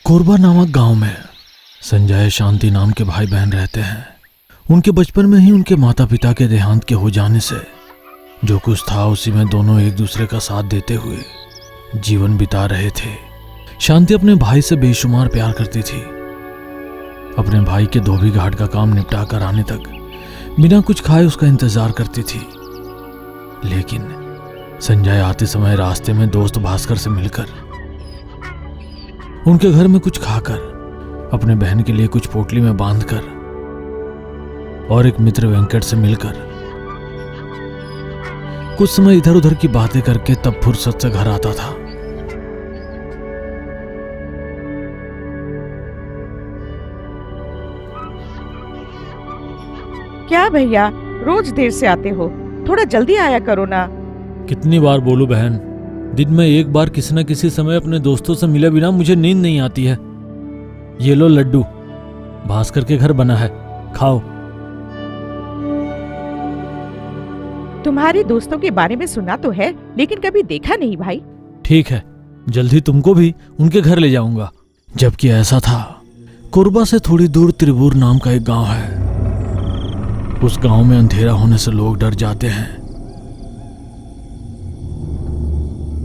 कोरबा नामक गांव में संजय शांति नाम के भाई बहन रहते हैं। उनके बचपन में ही उनके माता पिता के देहांत के हो जाने से जो कुछ था उसी में दोनों एक दूसरे का साथ देते हुए जीवन बिता रहे थे। शांति अपने भाई से बेशुमार प्यार करती थी। अपने भाई के धोबी घाट का काम निपटा कर आने तक बिना कुछ खाए उसका इंतजार करती थी। लेकिन संजय आते समय रास्ते में दोस्त भास्कर से मिलकर उनके घर में कुछ खाकर, अपने बहन के लिए कुछ पोटली में बांधकर और एक मित्र वेंकट से मिलकर कुछ समय इधर उधर की बातें करके तब फुर्सत से घर आता था। क्या भैया, रोज देर से आते हो, थोड़ा जल्दी आया करो ना। कितनी बार बोलूं बहन, दिन में एक बार किसी न किसी समय अपने दोस्तों से मिले बिना मुझे नींद नहीं आती है। ये लो लड्डू, भास्कर के घर बना है, खाओ। तुम्हारे दोस्तों के बारे में सुना तो है, लेकिन कभी देखा नहीं भाई। ठीक है, जल्दी तुमको भी उनके घर ले जाऊंगा। जबकि ऐसा था, कोरबा से थोड़ी दूर त्रिपुर नाम का एक गांव है। उस गांव में अंधेरा होने से लोग डर जाते हैं।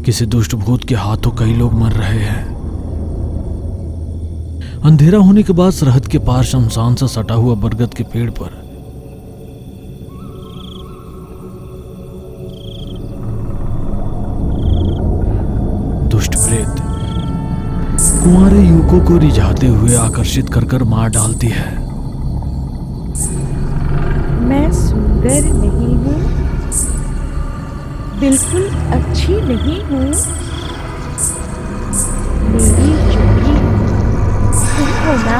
किसी दुष्ट भूत के हाथों कई लोग मर रहे हैं। अंधेरा होने के बाद सरहद के पार शमशान से सटा हुआ बरगद के पेड़ पर दुष्ट प्रेत कुंवारे युवकों को रिझाते हुए आकर्षित कर मार डालती है। मैं सुंदर नहीं हूँ, बिल्कुल अच्छी नहीं हूँ, मेरी जोड़ी तुम हो ना।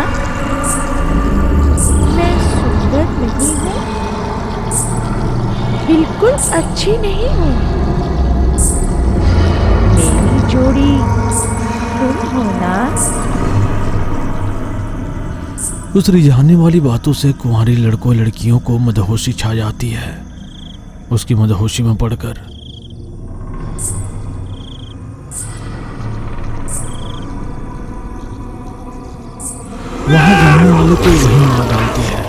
मैं सुंदर नहीं हूँ, बिल्कुल अच्छी नहीं हूँ, मेरी जोड़ी तुम हो ना। उस रिझाने वाली बातों से कुंवारी लड़कों लड़कियों को मदहोशी छा जाती है। उसकी मदहोशी में पड़कर वहां जाने वाले को वहीं मार डालती है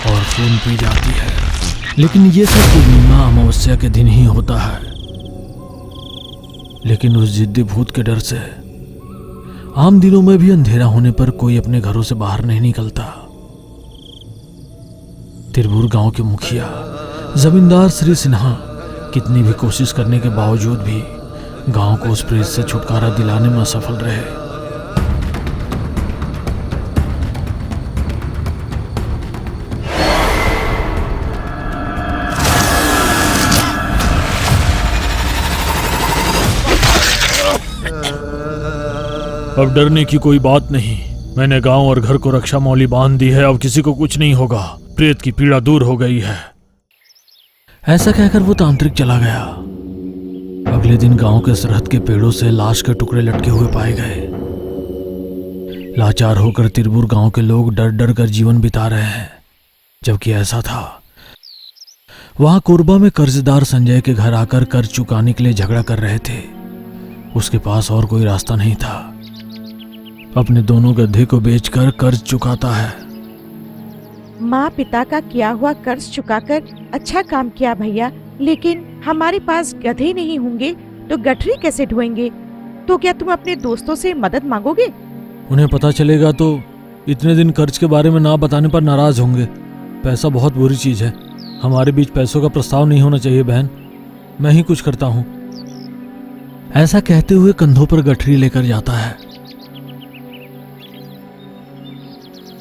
और खून पी जाती है। लेकिन ये सब पूर्णिमा अमावस्या के दिन ही होता है। लेकिन उस जिद्दी भूत के डर से आम दिनों में भी अंधेरा होने पर कोई अपने घरों से बाहर नहीं निकलता। तिरबुर गांव के मुखिया जमींदार श्री सिन्हा कितनी भी कोशिश करने के बावजूद भी गांव को उस प्रेत से छुटकारा दिलाने में असफल रहे। अब डरने की कोई बात नहीं। मैंने गांव और घर को रक्षा मौली बांध दी है। अब किसी को कुछ नहीं होगा। प्रेत की पीड़ा दूर हो गई है। ऐसा कहकर वो तांत्रिक चला गया। अगले दिन गांव के सरहद के पेड़ों से लाश के टुकड़े लटके हुए पाए गए। लाचार होकर तिरबुर गांव के लोग डर डर कर जीवन बिता रहे हैं। जबकि ऐसा था, वहां कोरबा में कर्जदार संजय के घर आकर कर्ज चुकाने के लिए झगड़ा कर रहे थे। उसके पास और कोई रास्ता नहीं था। अपने दोनों गधे को बेचकर कर्ज चुकाता है। माँ पिता का किया हुआ कर्ज चुकाकर अच्छा काम किया भैया, लेकिन हमारे पास गधे नहीं होंगे तो गठरी कैसे ढोएंगे? तो क्या तुम अपने दोस्तों से मदद मांगोगे? उन्हें पता चलेगा तो इतने दिन कर्ज के बारे में ना बताने पर नाराज होंगे। पैसा बहुत बुरी चीज है। हमारे बीच पैसों का प्रस्ताव नहीं होना चाहिए बहन। मैं ही कुछ करता हूँ। ऐसा कहते हुए कंधों पर गठरी लेकर जाता है।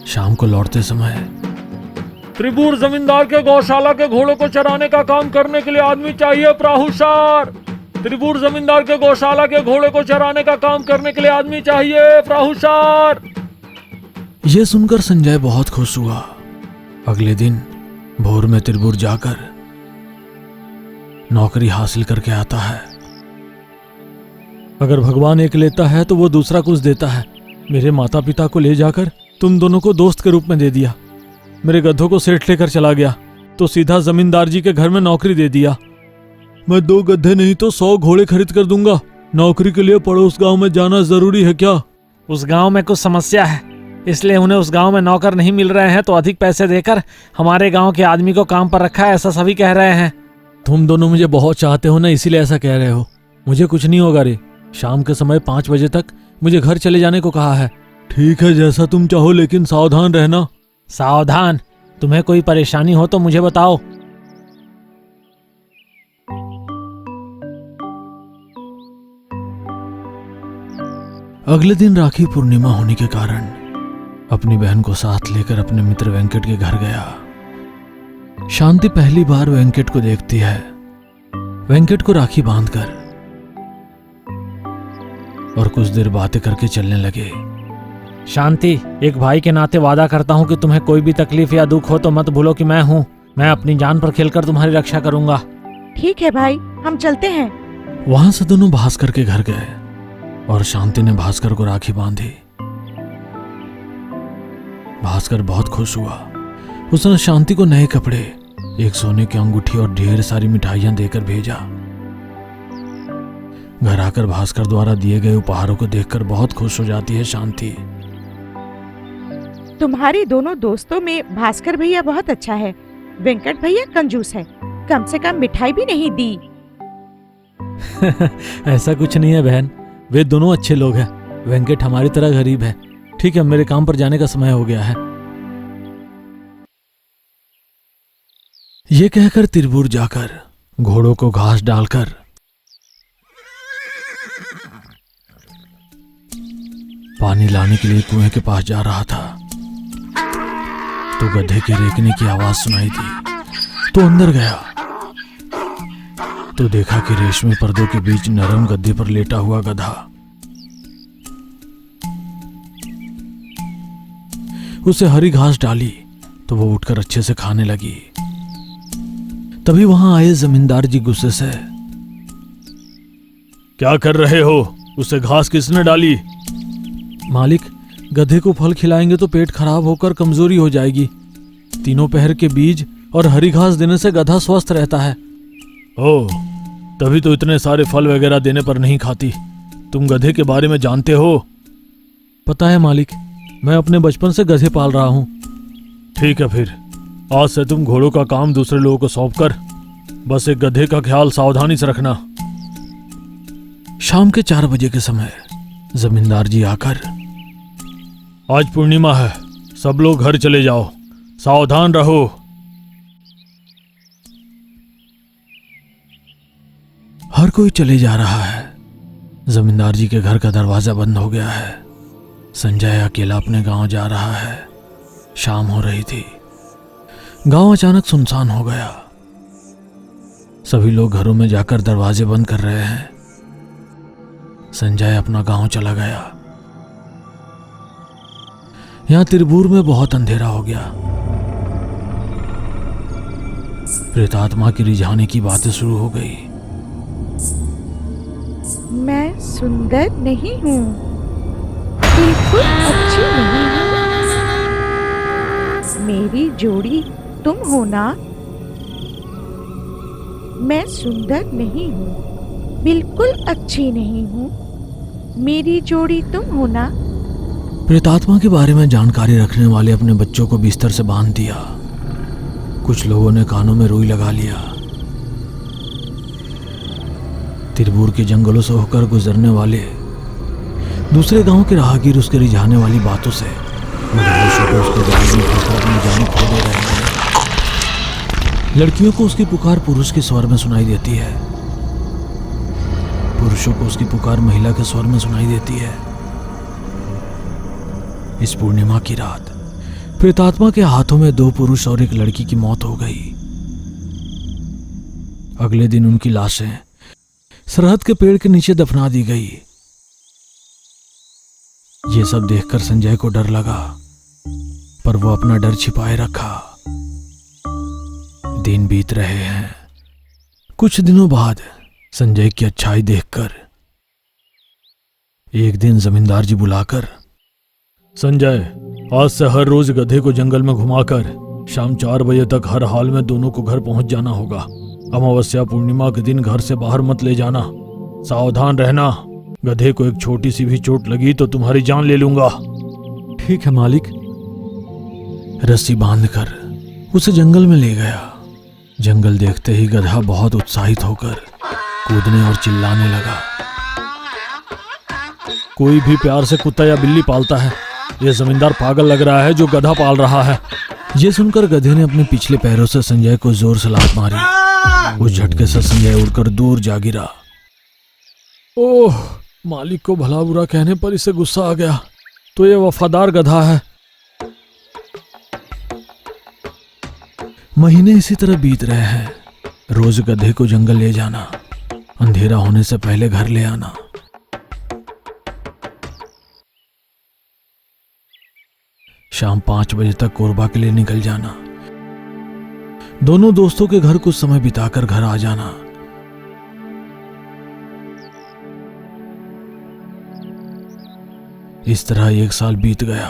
शाम को लौटते समय त्रिपुर जमींदार के गौशाला के घोड़ों को चराने का काम करने के लिए आदमी चाहिए प्राहुसार। त्रिपुर जमींदार के गौशाला के घोड़े को चराने का काम करने के लिए आदमी चाहिए प्राहुसार। यह सुनकर संजय बहुत खुश हुआ। अगले दिन भोर में त्रिपुर जाकर नौकरी हासिल करके आता है। अगर भगवान एक लेता है तो वो दूसरा कुछ देता है। मेरे माता पिता को ले जाकर तुम दोनों को दोस्त के रूप में दे दिया। मेरे गधों को सेठ लेकर चला गया तो सीधा जमींदार जी के घर में नौकरी दे दिया। मैं 2 गधे नहीं तो 100 घोड़े खरीद कर दूंगा। नौकरी के लिए पड़ोस गांव में जाना जरूरी है क्या? उस गांव में कुछ समस्या है, इसलिए उन्हें उस गांव में नौकर नहीं मिल रहे हैं, तो अधिक पैसे देकर हमारे गांव के आदमी को काम पर रखा है, ऐसा सभी कह रहे हैं। तुम दोनों मुझे बहुत चाहते हो ना, इसीलिए ऐसा कह रहे हो। मुझे कुछ नहीं होगा रे। शाम के समय 5 बजे तक मुझे घर चले जाने को कहा है। ठीक है, जैसा तुम चाहो, लेकिन सावधान रहना। सावधान? तुम्हें कोई परेशानी हो तो मुझे बताओ। अगले दिन राखी पूर्णिमा होने के कारण अपनी बहन को साथ लेकर अपने मित्र वेंकट के घर गया। शांति पहली बार वेंकट को देखती है। वेंकट को राखी बांधकर और कुछ देर बातें करके चलने लगे। शांति, एक भाई के नाते वादा करता हूं कि तुम्हें कोई भी तकलीफ या दुख हो तो मत भूलो कि मैं हूं। मैं अपनी जान पर खेलकर तुम्हारी रक्षा करूंगा। ठीक है भाई, हम चलते हैं। वहां से दोनों भास्कर के घर गए और शांति ने भास्कर को राखी बांधी। भास्कर बहुत खुश हुआ। उसने शांति को नए कपड़े, एक सोने की अंगूठी और ढेर सारी मिठाइयां देकर भेजा। घर आकर भास्कर द्वारा दिए गए उपहारों को देखकर बहुत खुश हो जाती है शांति। तुम्हारे दोनों दोस्तों में भास्कर भैया बहुत अच्छा है, वेंकट भैया कंजूस है, कम से कम मिठाई भी नहीं दी। ऐसा कुछ नहीं है बहन, वे दोनों अच्छे लोग हैं। वेंकट हमारी तरह गरीब है। ठीक है, मेरे काम पर जाने का समय हो गया है। ये कहकर तिरबूर जाकर घोड़ों को घास डालकर पानी लाने के लिए कुएं के पास जा रहा था, तो गधे के रेंकने की आवाज सुनाई दी। तो अंदर गया तो देखा कि रेशमी पर्दों के बीच नरम गद्दे पर लेटा हुआ गधा। उसे हरी घास डाली तो वो उठकर अच्छे से खाने लगी। तभी वहां आए जमींदार जी गुस्से से, क्या कर रहे हो? उसे घास किसने डाली? मालिक, गधे को फल खिलाएंगे तो पेट खराब होकर कमजोरी हो जाएगी। तीनों पहर के बीज और हरी घास देने से गधा स्वस्थ रहता है। ओह, तभी तो इतने सारे फल वगैरह देने पर नहीं खाती। तुम गधे के बारे में जानते हो? पता है मालिक, मैं अपने बचपन से गधे पाल रहा हूं। ठीक है, फिर आज से तुम घोड़ों का काम दूसरे लोगों को सौंपकर बस एक गधे का ख्याल सावधानी से रखना। शाम के 4 बजे के समय जमींदार जी आकर, आज पूर्णिमा है, सब लोग घर चले जाओ, सावधान रहो। हर कोई चले जा रहा है। जमींदार जी के घर का दरवाजा बंद हो गया है। संजय अकेला अपने गांव जा रहा है। शाम हो रही थी। गांव अचानक सुनसान हो गया। सभी लोग घरों में जाकर दरवाजे बंद कर रहे हैं। संजय अपना गांव चला गया। यहां तिरबूर में बहुत अंधेरा हो गया। प्रेतात्मा की रिझाने की बातें शुरू हो गई। मैं सुंदर नहीं हूँ, बिल्कुल अच्छी नहीं हूँ। मेरी जोड़ी तुम हो ना। मैं सुंदर नहीं हूँ, बिल्कुल अच्छी नहीं हूँ। मेरी जोड़ी तुम हो ना। प्रेतात्मा के बारे में जानकारी रखने वाले अपने बच्चों को बिस्तर से बांध दिया। कुछ लोगों ने कानों में रुई लगा लिया। तिरबूर के जंगलों से होकर गुजरने वाले दूसरे गांव के राहगीर उसके रिझाने वाली बातों से उसके अपनी जान खो दे रहे हैं। लड़कियों को उसकी पुकार पुरुष के स्वर में सुनाई देती है, पुरुषों को उसकी पुकार महिला के स्वर में सुनाई देती है। इस पूर्णिमा की रात प्रेतात्मा के हाथों में 2 पुरुष और एक लड़की की मौत हो गई। अगले दिन उनकी लाशें सरहद के पेड़ के नीचे दफना दी गई। ये सब देखकर संजय को डर लगा, पर वो अपना डर छिपाए रखा। दिन बीत रहे हैं। कुछ दिनों बाद संजय की अच्छाई देखकर एक दिन जमींदार जी बुलाकर, संजय, आज से हर रोज गधे को जंगल में घुमाकर शाम 4 बजे तक हर हाल में दोनों को घर पहुंच जाना होगा। अमावस्या पूर्णिमा के दिन घर से बाहर मत ले जाना। सावधान रहना। गधे को एक छोटी सी भी चोट लगी तो तुम्हारी जान ले लूंगा। ठीक है मालिक। रस्सी बांधकर उसे जंगल में ले गया। जंगल देखते ही गधा बहुत उत्साहित होकर कूदने और चिल्लाने लगा। कोई भी प्यार से कुत्ता या बिल्ली पालता है, यह जमींदार पागल लग रहा है जो गधा पाल रहा है। यह सुनकर गधे ने अपने पिछले पैरों से संजय को जोर से लात मारी। उस झटके से संजय उड़कर दूर जा गिरा। ओह, मालिक को भला बुरा कहने पर इसे गुस्सा आ गया। तो यह वफादार गधा है। महीने इसी तरह बीत रहे हैं। रोज गधे को जंगल ले जाना, अंधेरा होने से पहले घर ले आना। शाम 5 बजे तक कोरबा के लिए निकल जाना। दोनों दोस्तों के घर कुछ समय बिताकर घर आ जाना। इस तरह 1 साल बीत गया।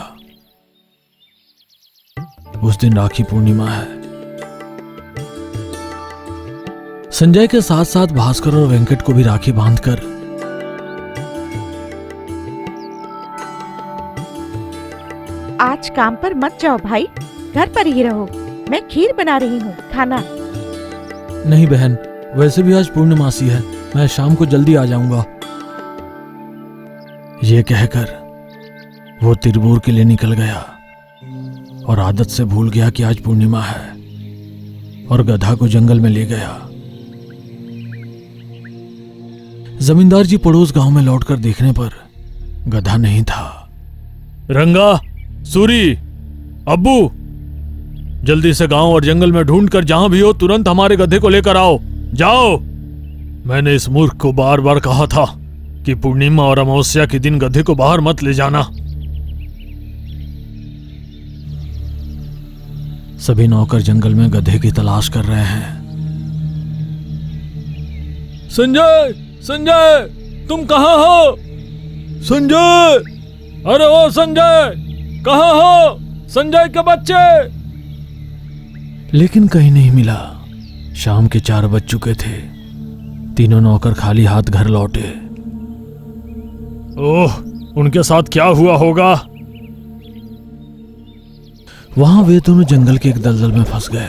उस दिन राखी पूर्णिमा है। संजय के साथ साथ भास्कर और वेंकट को भी राखी बांधकर आज काम पर मत जाओ भाई, घर पर ही रहो। मैं खीर बना रही हूँ, खाना। नहीं बहन, वैसे भी आज पूर्णमासी है। मैं शाम को जल्दी आ जाऊंगा। ये कहकर वो तिरबूर के लिए निकल गया और आदत से भूल गया कि आज पूर्णिमा है और गधा को जंगल में ले गया। जमींदार जी पड़ोस गांव में लौटकर देखने पर गधा नहीं था। रंगा, सूरी, अब्बू, जल्दी से गांव और जंगल में ढूंढकर जहां भी हो तुरंत हमारे गधे को लेकर आओ। जाओ। मैंने इस मूर्ख को बार बार कहा था कि पूर्णिमा और अमावस्या के दिन गधे को बाहर मत ले जाना। सभी नौकर जंगल में गधे की तलाश कर रहे हैं। संजय, संजय, तुम कहां हो? संजय, अरे ओ संजय, कहां हो? संजय के बच्चे। लेकिन कहीं नहीं मिला। शाम के 4 बज चुके थे। तीनों नौकर खाली हाथ घर लौटे। ओह, उनके साथ क्या हुआ होगा? वहां वे दोनों जंगल के एक दलदल में फंस गए।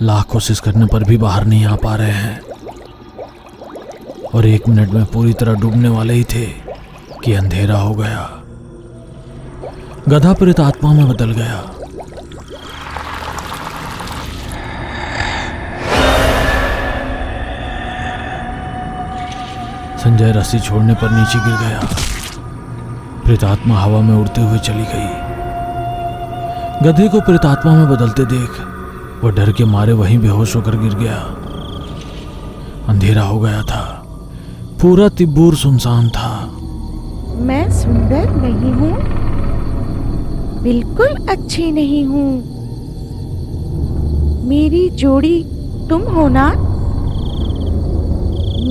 लाख कोशिश करने पर भी बाहर नहीं आ पा रहे हैं और 1 मिनट में पूरी तरह डूबने वाले ही थे कि अंधेरा हो गया। गधा प्रेत आत्मा में बदल गया। संजय रस्सी छोड़ने पर नीचे गिर गया। प्रेतात्मा हवा में उड़ते हुए चली गई। गधे को प्रेतात्मा में बदलते देख वह डर के मारे वहीं बेहोश होकर गिर गया। अंधेरा हो गया था। पूरा तिब्बूर सुनसान था। मैं सुंदर नहीं हूँ, बिल्कुल अच्छी नहीं हूँ। मेरी जोड़ी तुम हो ना?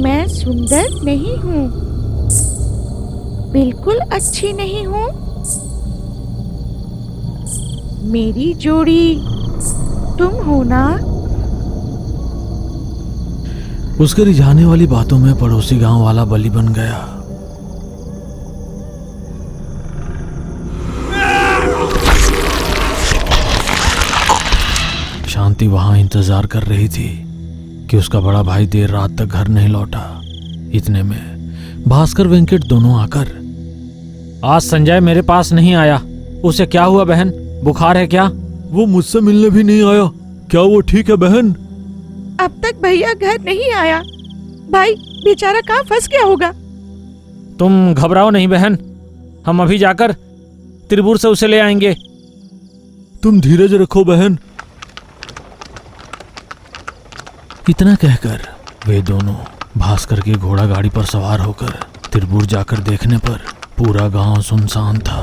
मैं सुंदर नहीं हूँ, बिल्कुल अच्छी नहीं हूँ। मेरी जोड़ी तुम हो ना? उसके रिझाने वाली बातों में पड़ोसी गांव वाला बलि बन गया। शांति वहां इंतजार कर रही थी कि उसका बड़ा भाई देर रात तक घर नहीं लौटा। इतने में भास्कर वेंकट दोनों आकर, आज संजय मेरे पास नहीं आया। उसे क्या हुआ बहन? बुखार है क्या? वो मुझसे मिलने भी नहीं आया। क्या वो ठीक है बहन? अब तक भैया घर नहीं आया। भाई बेचारा कहाँ फंस गया होगा। तुम घबराओ नहीं बहन, हम अभी जाकर तिरबूर से उसे ले आएंगे। तुम धीरज रखो बहन। इतना कहकर वे दोनों भास्कर की घोड़ा गाड़ी पर सवार होकर तिरबूर जाकर देखने पर पूरा गांव सुनसान था।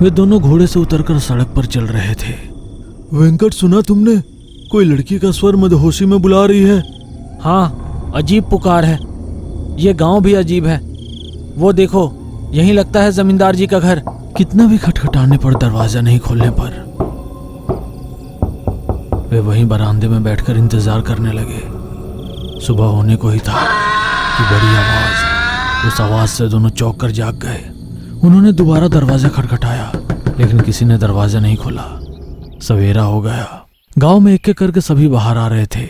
वे दोनों घोड़े से उतरकर सड़क पर चल रहे थे। वेंकट, सुना तुमने? कोई लड़की का स्वर मदहोशी में बुला रही है। हाँ, अजीब पुकार है। ये गांव भी अजीब है। वो देखो, यहीं लगता है जमींदार जी का घर। कितना भी खटखटाने पर दरवाजा नहीं खोलने पर वे वहीं बरामदे में बैठकर इंतजार करने लगे। सुबह होने को ही था कि बड़ी आवाज उस आवाज से दोनों चौंक कर जाग गए। उन्होंने दोबारा दरवाजा खटखटाया, लेकिन किसी ने दरवाजा नहीं खोला। सवेरा हो गया। गांव में एक एक करके सभी बाहर आ रहे थे।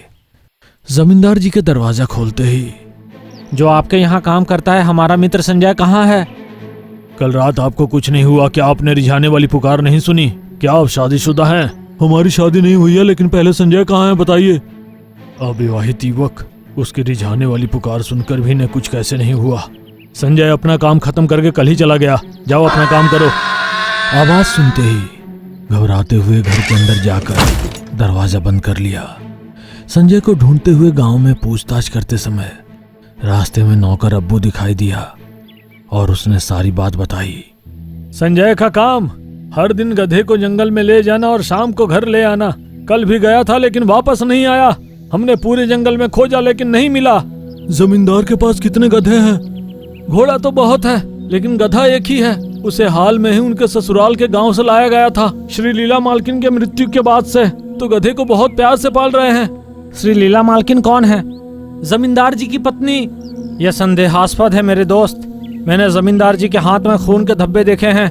जमींदार जी के दरवाजा खोलते ही, जो आपके यहाँ काम करता है, हमारा मित्र संजय कहाँ है? कल रात आपको कुछ नहीं हुआ क्या? आपने रिझाने वाली पुकार नहीं सुनी क्या? आप शादीशुदा हैं? हमारी शादी नहीं हुई है, लेकिन पहले संजय कहाँ है बताइए। अविवाहित युवक, उसकी रिझाने वाली पुकार सुनकर भी न कुछ कैसे नहीं हुआ। संजय अपना काम खत्म करके कल ही चला गया। जाओ अपना काम करो। आवाज सुनते ही घबराते हुए घर के अंदर जाकर दरवाजा बंद कर लिया। संजय को ढूंढते हुए गांव में पूछताछ करते समय रास्ते में नौकर अब्बू दिखाई दिया और उसने सारी बात बताई। संजय का काम हर दिन गधे को जंगल में ले जाना और शाम को घर ले आना। कल भी गया था लेकिन वापस नहीं आया। हमने पूरे जंगल में खोजा लेकिन नहीं मिला। जमींदार के पास कितने गधे हैं? घोड़ा तो बहुत है लेकिन गधा एक ही है। उसे हाल में ही उनके ससुराल के गांव से लाया गया था। श्री लीला मालकिन के मृत्यु के बाद से तो गधे को बहुत प्यार से पाल रहे हैं। श्री लीला मालकिन कौन है? जमींदार जी की पत्नी। यह संदेहास्पद है मेरे दोस्त। मैंने जमींदार जी के हाथ में खून के धब्बे देखे हैं।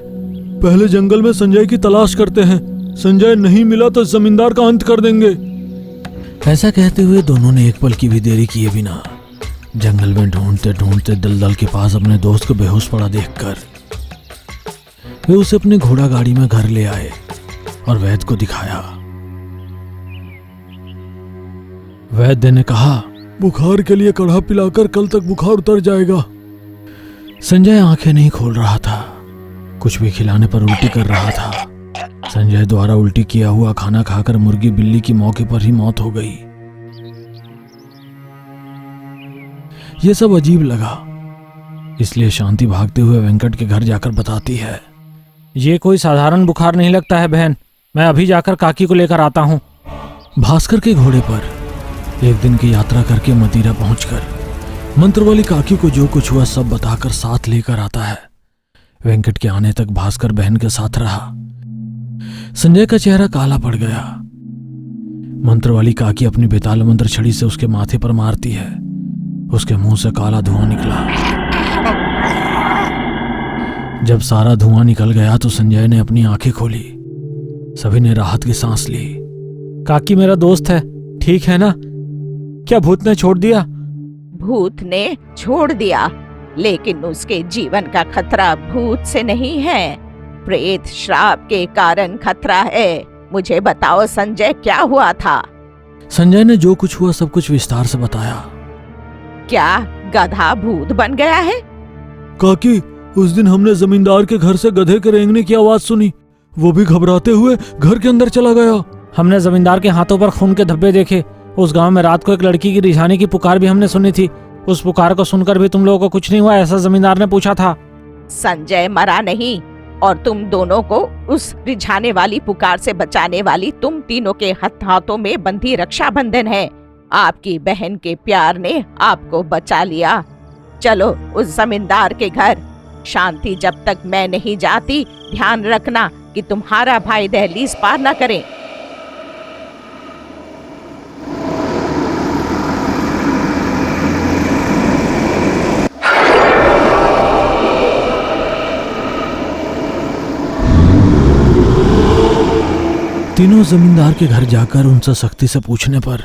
पहले जंगल में संजय की तलाश करते हैं। संजय नहीं मिला तो जमींदार का अंत कर देंगे। ऐसा कहते हुए दोनों ने एक पल की भी देरी किए बिना जंगल में ढूंढते ढूंढते दलदल के पास अपने दोस्त को बेहोश पड़ा देखकर वे उसे अपने घोड़ा गाड़ी में घर ले आए और वैद्य को दिखाया। वैद्य ने कहा, बुखार के लिए काढ़ा पिलाकर कल तक बुखार उतर जाएगा। संजय आंखें नहीं खोल रहा था। कुछ भी खिलाने पर उल्टी कर रहा था। संजय द्वारा उल्टी किया हुआ खाना खाकर मुर्गी बिल्ली की मौके पर ही मौत हो गई। यह सब अजीब लगा, इसलिए शांति भागते हुए वेंकट के घर जाकर बताती है, ये कोई साधारण बुखार नहीं लगता है बहन। मैं अभी जाकर काकी को लेकर आता हूँ। भास्कर के घोड़े पर एक दिन की यात्रा करके मदिरा पहुंचकर मंत्र वाली काकी को जो कुछ हुआ सब बताकर साथ लेकर आता है। वेंकट के आने तक भास्कर बहन के साथ रहा। संजय का चेहरा काला पड़ गया। मंत्र वाली काकी अपनी बेताल मंत्र छड़ी से उसके माथे पर मारती है। उसके मुंह से काला धुआं निकला। जब सारा धुआं निकल गया तो संजय ने अपनी आंखें खोली। सभी ने राहत की सांस ली। काकी मेरा दोस्त है, ठीक है ना? क्या भूत ने छोड़ दिया? भूत ने छोड़ दिया, लेकिन उसके जीवन का खतरा भूत से नहीं है, प्रेत श्राप के कारण खतरा है। मुझे बताओ संजय, क्या हुआ था? संजय ने जो कुछ हुआ सब कुछ विस्तार से बताया। क्या गधा भूत बन गया है? काकी, उस दिन हमने जमींदार के घर से गधे के रेंगने की आवाज सुनी। वो भी घबराते हुए घर के अंदर चला गया। हमने जमींदार के हाथों पर खून के धब्बे देखे। उस गांव में रात को एक लड़की की रिझाने की पुकार भी हमने सुनी थी। उस पुकार को सुनकर भी तुम लोगों को कुछ नहीं हुआ, ऐसा जमींदार ने पूछा था। संजय मरा नहीं, और तुम दोनों को उस रिझाने वाली पुकार से बचाने वाली तुम तीनों के हाथों में बंधी रक्षाबंधन है। आपकी बहन के प्यार ने आपको बचा लिया। चलो उस जमींदार के घर। शांति जब तक मैं नहीं जाती, ध्यान रखना कि तुम्हारा भाई दहलीज पार न करे। तीनों जमींदार के घर जाकर उनसे सख्ती से पूछने पर,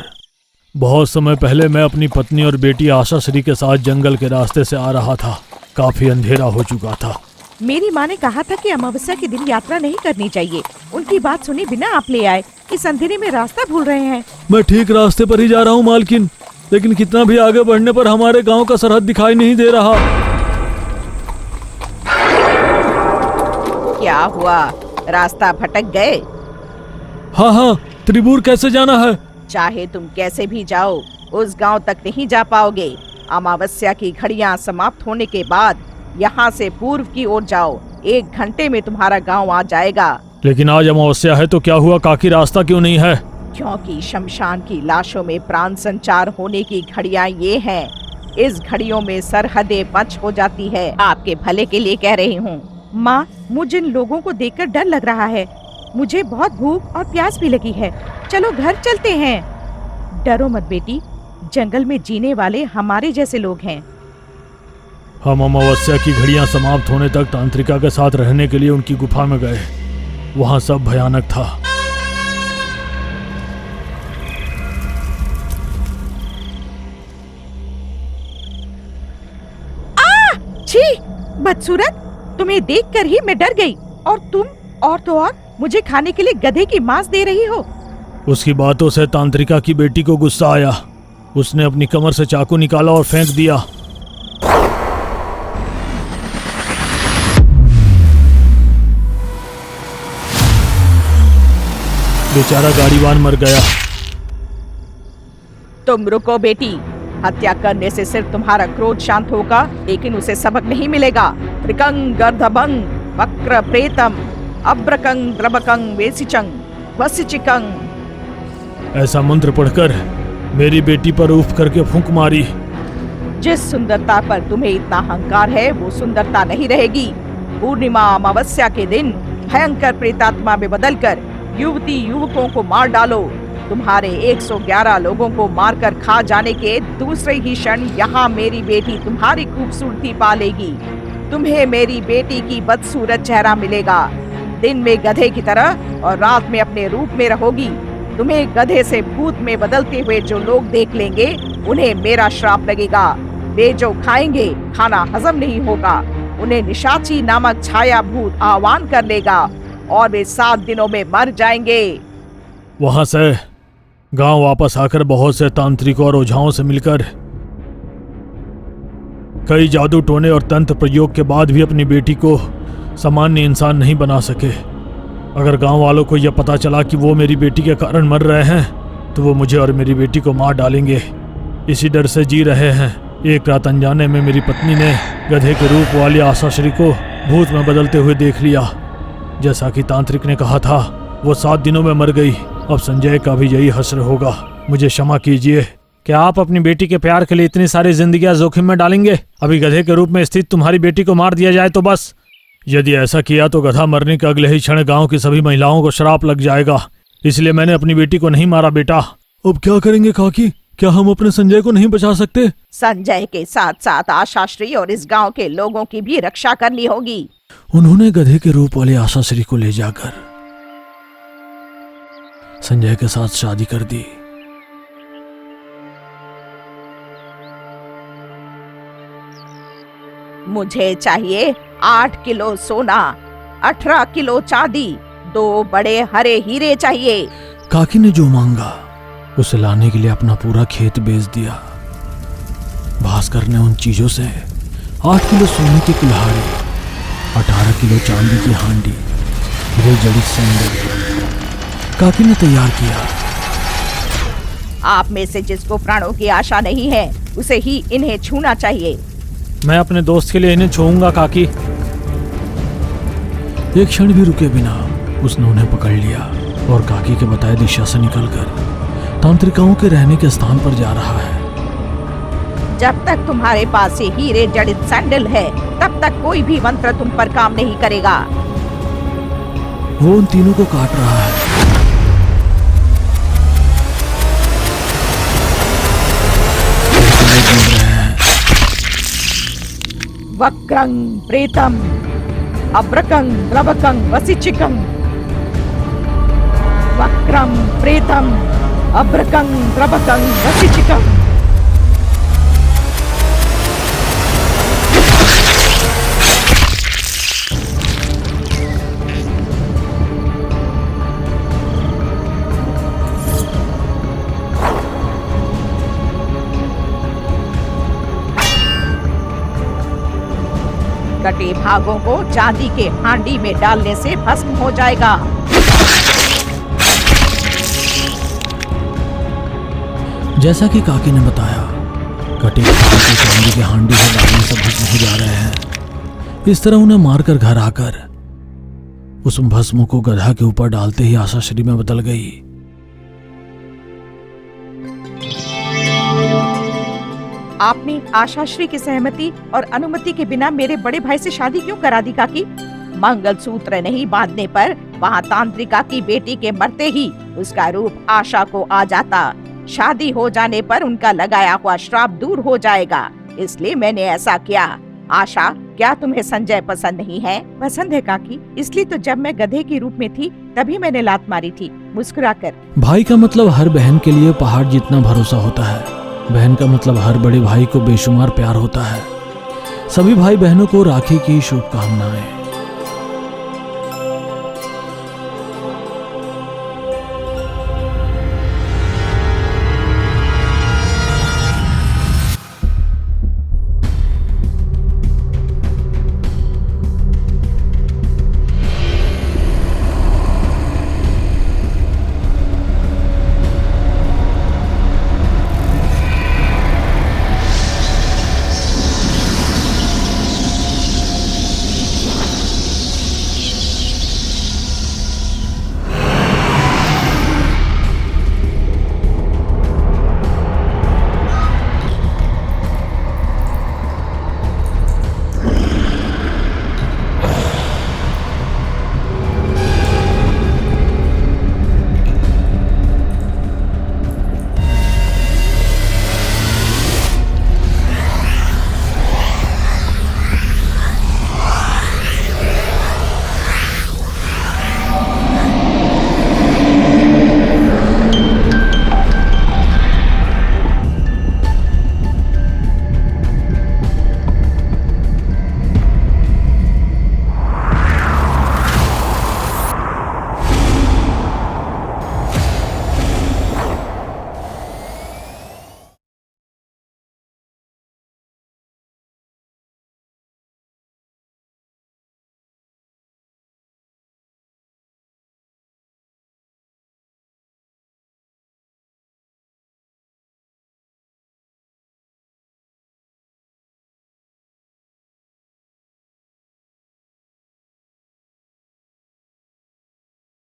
बहुत समय पहले मैं अपनी पत्नी और बेटी आशा श्री के साथ जंगल के रास्ते से आ रहा था। काफी अंधेरा हो चुका था। मेरी माँ ने कहा था कि अमावस्या के दिन यात्रा नहीं करनी चाहिए। उनकी बात सुने बिना आप ले आए। इस अंधेरे में रास्ता भूल रहे हैं। मैं ठीक रास्ते पर ही जा रहा हूँ मालकिन, लेकिन कितना भी आगे बढ़ने पर हमारे गांव का सरहद दिखाई नहीं दे रहा। क्या हुआ, रास्ता भटक गए? हाँ, त्रिपुर कैसे जाना है? चाहे तुम कैसे भी जाओ, उस गांव तक नहीं जा पाओगे। अमावस्या की घड़ियां समाप्त होने के बाद यहाँ से पूर्व की ओर जाओ। 1 घंटे में तुम्हारा गांव आ जाएगा। लेकिन आज अमावस्या है तो क्या हुआ काकी, रास्ता क्यों नहीं है? क्योंकि शमशान की लाशों में प्राण संचार होने की घड़ियां ये हैं। इस घड़ियों में सरहदें पंच हो जाती है। आपके भले के लिए कह रही हूँ। माँ, मुझे इन लोगों को देखकर डर लग रहा है। मुझे बहुत भूख और प्यास भी लगी है। चलो घर चलते हैं। डरो मत बेटी, जंगल में जीने वाले हमारे जैसे लोग हैं। हम अमावस्या की घड़ियां समाप्त होने तक तांत्रिका के साथ रहने के लिए उनकी गुफा में गए। वहां सब भयानक था। छी, बदसूरत, तुम्हें देखकर ही मैं डर गई। और तुम और तो और मुझे खाने के लिए गधे की मांस दे रही हो। उसकी बातों से तांत्रिका की बेटी को गुस्सा आया। उसने अपनी कमर से चाकू निकाला और फेंक दिया। बेचारा गाड़ीवान मर गया। तुम रुको बेटी, हत्या करने से सिर्फ तुम्हारा क्रोध शांत होगा, लेकिन उसे सबक नहीं मिलेगा। त्रिकंग गर्धभंग वक्र प्रेतम अब्रकंग द्रबकंग वेसिचंग वसिचिकंग। ऐसा मंत्र पढ़कर मेरी बेटी पर उफ करके फूंक मारी। जिस सुंदरता पर तुम्हें इतना अहंकार है, वो सुंदरता नहीं रहेगी। पूर्णिमा अमावस्या के दिन भयंकर प्रेतात्मा में बदलकर युवती युवकों को मार डालो। तुम्हारे 111 लोगों को मारकर खा जाने के दूसरे ही क्षण यहाँ मेरी बेटी तुम्हारी खूबसूरती पालेगी। तुम्हें मेरी बेटी की बदसूरत चेहरा मिलेगा। दिन में गधे की तरह और रात में अपने रूप में रहोगी। तुम्हें गधे से भूत में बदलते हुए जो लोग देख लेंगे, उन्हें मेरा श्राप लगेगा। वे जो खाएंगे, खाना हजम नहीं होगा। उन्हें निशाची नामक छाया भूत आह्वान कर लेगा और वे 7 दिनों में मर जाएंगे। वहां से गांव वापस आकर बहुत से तांत्रिकों और ओझाओं से मिलकर कई जादू टोने और तंत्र प्रयोग के बाद भी अपनी बेटी को सामान्य इंसान नहीं बना सके। अगर गांव वालों को यह पता चला कि वो मेरी बेटी के कारण मर रहे हैं, तो वो मुझे और मेरी बेटी को मार डालेंगे। इसी डर से जी रहे हैं। एक रात अनजाने में मेरी पत्नी ने गधे के रूप वाली आशाश्री को भूत में बदलते हुए देख लिया। जैसा कि तांत्रिक ने कहा था, वो 7 दिनों में मर गई। अब संजय का भी यही हश्र होगा। मुझे क्षमा कीजिए। क्या आप अपनी बेटी के प्यार के लिए इतनी सारी जिंदगियां जोखिम में डालेंगे? अभी गधे के रूप में स्थित तुम्हारी बेटी को मार दिया जाए तो बस। यदि ऐसा किया तो गधा मरने के अगले ही क्षण गांव की सभी महिलाओं को श्राप लग जाएगा। इसलिए मैंने अपनी बेटी को नहीं मारा बेटा। अब क्या करेंगे काकी? क्या हम अपने संजय को नहीं बचा सकते? संजय के साथ साथ आशाश्री और इस गांव के लोगों की भी रक्षा करनी होगी। उन्होंने गधे के रूप वाले आशाश्री को ले जाकर संजय के साथ शादी कर दी। मुझे चाहिए 8 किलो सोना, 18 किलो चांदी, 2 बड़े हरे हीरे चाहिए। काकी ने जो मांगा उसे लाने के लिए अपना पूरा खेत बेच दिया। भास्कर ने उन चीजों से 8 किलो सोने की कुल्हाड़ी, 18 किलो चांदी की हांडी, हीरे जड़ित सैंडल काकी ने तैयार किया। आप में से जिसको प्राणों की आशा नहीं है, उसे ही इन्हें छूना चाहिए। मैं अपने दोस्त के लिए इन्हें छूऊंगा काकी। एक क्षण भी रुके बिना उसने उन्हें पकड़ लिया और काकी के बताए दिशा से निकलकर तांत्रिकाओं के रहने के स्थान पर जा रहा है। जब तक तुम्हारे पास ये हीरे जड़ित सैंडल है, तब तक कोई भी मंत्र तुम पर काम नहीं करेगा। वो उन तीनों को काट रहा है। वक्रंग प्रेतम अब्रकंग द्रबकंग वसिचिकंग। वक्रम प्रेतम अब्रकंग द्रबकंग वसिचिकंग। कटे भागों को चांदी के हांडी में डालने से भस्म हो जाएगा। जैसा कि काकी ने बताया, कटे भागों को चांदी के हांडी में डालने से भस्म हो जा रहे हैं। इस तरह उन्हें मारकर घर आकर उस भस्म को गधा के ऊपर डालते ही आशाश्री में बदल गई। आपने आशाश्री की सहमति और अनुमति के बिना मेरे बड़े भाई से शादी क्यों करा दी काकी? मंगलसूत्र नहीं बांधने पर वहाँ तांत्रिका की बेटी के मरते ही उसका रूप आशा को आ जाता। शादी हो जाने पर उनका लगाया हुआ श्राप दूर हो जाएगा, इसलिए मैंने ऐसा किया। आशा, क्या तुम्हें संजय पसंद नहीं है? पसंद है काकी, इसलिए तो जब मैं गधे के रूप में थी तभी मैंने लात मारी थी मुस्कुराकर। भाई का मतलब हर बहन के लिए पहाड़ जितना भरोसा होता है। बहन का मतलब हर बड़े भाई को बेशुमार प्यार होता है। सभी भाई बहनों को राखी की शुभकामनाएं।